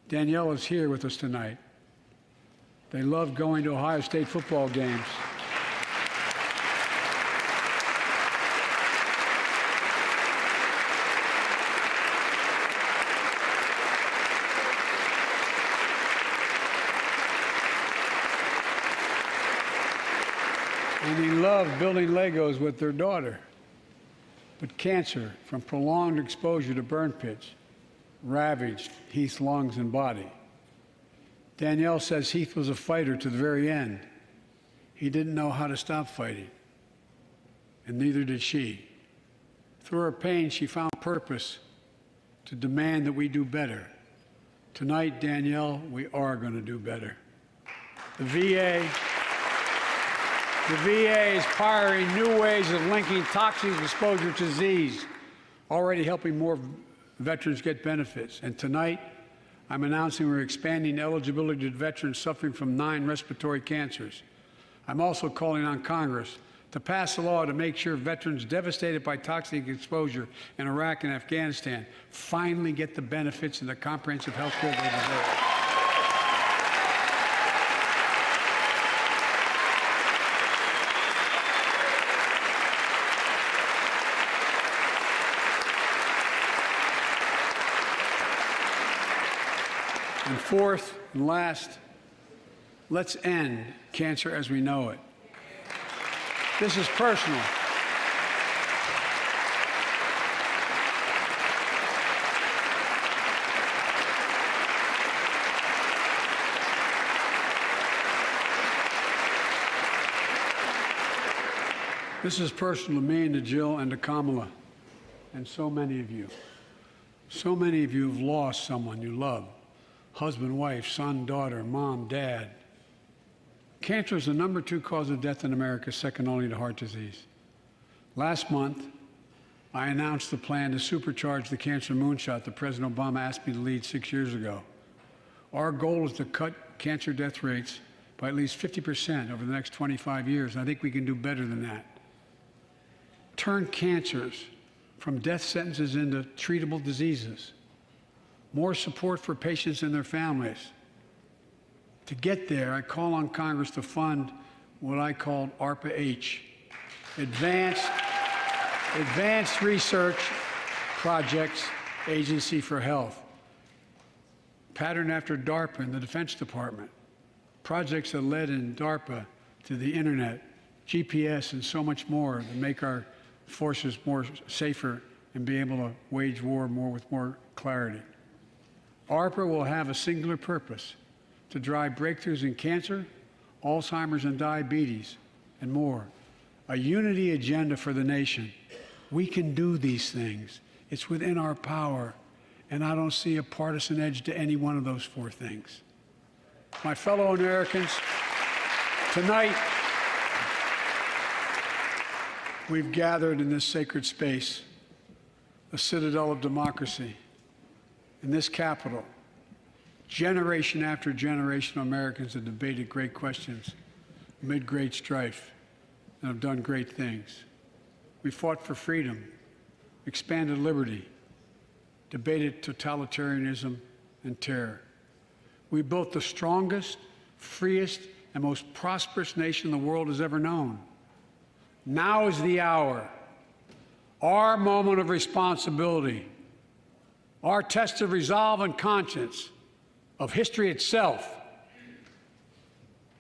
Danielle is here with us tonight. They loved going to Ohio State football games. And he loved building Legos with their daughter. But cancer from prolonged exposure to burn pits ravaged Heath's lungs and body. Danielle says Heath was a fighter to the very end. He didn't know how to stop fighting, and neither did she. Through her pain, she found purpose to demand that we do better. Tonight, Danielle, we are going to do better. The VA is pioneering new ways of linking toxic exposure to disease, already helping more veterans get benefits. And tonight, I'm announcing we're expanding eligibility to veterans suffering from 9 respiratory cancers. I'm also calling on Congress to pass a law to make sure veterans devastated by toxic exposure in Iraq and Afghanistan finally get the benefits and the comprehensive health care they deserve. And fourth and last, let's end cancer as we know it. This is personal. This is personal to me and to Jill and to Kamala and so many of you. So many of you have lost someone you love. Husband, wife, son, daughter, mom, dad. Cancer is the #2 cause of death in America, second only to heart disease. Last month, I announced the plan to supercharge the cancer moonshot that President Obama asked me to lead 6 years ago. Our goal is to cut cancer death rates by at least 50% over the next 25 years. I think we can do better than that. Turn cancers from death sentences into treatable diseases, more support for patients and their families. To get there, I call on Congress to fund what I call ARPA-H, Advanced Research Projects Agency for Health, patterned after DARPA in the Defense Department, projects that led in DARPA to the internet, GPS, and so much more to make our forces more safer and be able to wage war with more clarity. ARPA will have a singular purpose: to drive breakthroughs in cancer, Alzheimer's and diabetes, and more. A unity agenda for the nation. We can do these things. It's within our power, and I don't see a partisan edge to any one of those four things. My fellow Americans, tonight we've gathered in this sacred space, a citadel of democracy, in this Capitol. Generation after generation of Americans have debated great questions amid great strife and have done great things. We fought for freedom, expanded liberty, debated totalitarianism and terror. We built the strongest, freest, and most prosperous nation the world has ever known. Now is the hour, our moment of responsibility, our test of resolve and conscience, of history itself.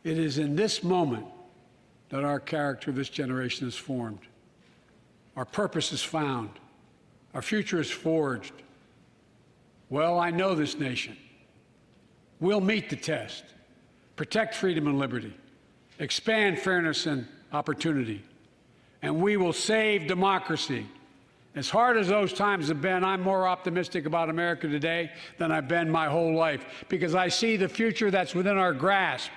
It is in this moment that our character of this generation is formed. Our purpose is found. Our future is forged. Well, I know this nation. We'll meet the test, protect freedom and liberty, expand fairness and opportunity, and we will save democracy. As hard as those times have been, I'm more optimistic about America today than I've been my whole life, because I see the future that's within our grasp,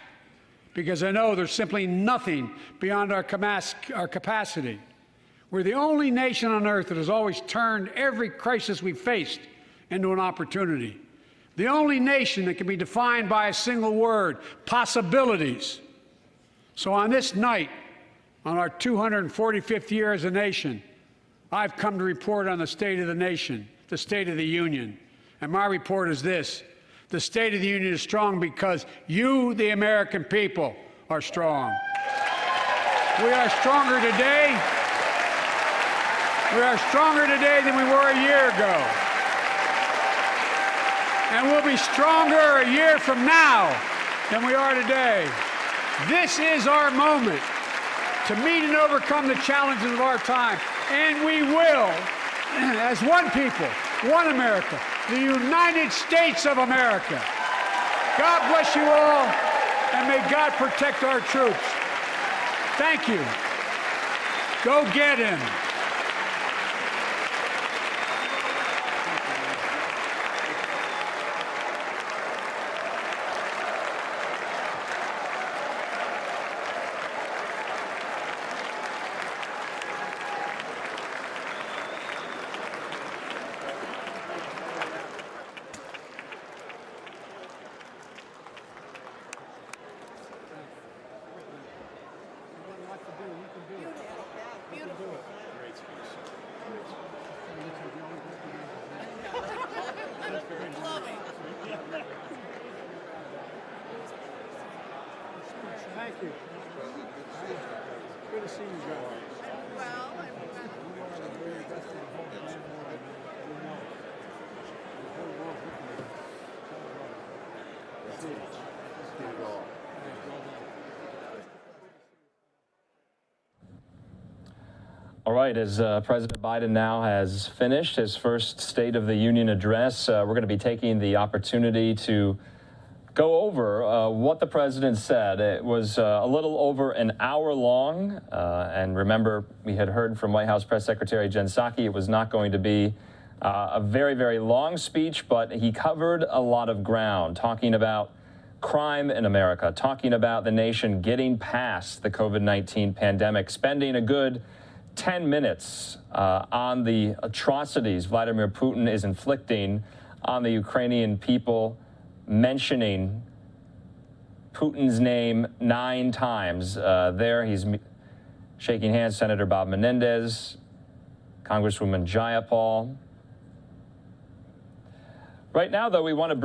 because I know there's simply nothing beyond our capacity. We're the only nation on earth that has always turned every crisis we've faced into an opportunity. The only nation that can be defined by a single word: possibilities. So on this night, on our 245th year as a nation, I've come to report on the state of the nation, the State of the Union. And my report is this: the State of the Union is strong because you, the American people, are strong. We are stronger today. We are stronger today than we were a year ago. And we'll be stronger a year from now than we are today. This is our moment to meet and overcome the challenges of our time. And we will, as one people, one America, the United States of America. God bless you all, and may God protect our troops. Thank you. Go get him. Thank you. Good to see you guys. Well, all right, as President Biden now has finished his first State of the Union address, we're going to be taking the opportunity to go over what the president said. It was a little over an hour long, and remember, we had heard from White House Press Secretary Jen Psaki it was not going to be a very, very long speech, but he covered a lot of ground, talking about crime in America, talking about the nation getting past the COVID-19 pandemic, spending a good 10 minutes on the atrocities Vladimir Putin is inflicting on the Ukrainian people, mentioning Putin's name 9 times. There he's shaking hands, Senator Bob Menendez, Congresswoman Jayapal. Right now, though, we want to bring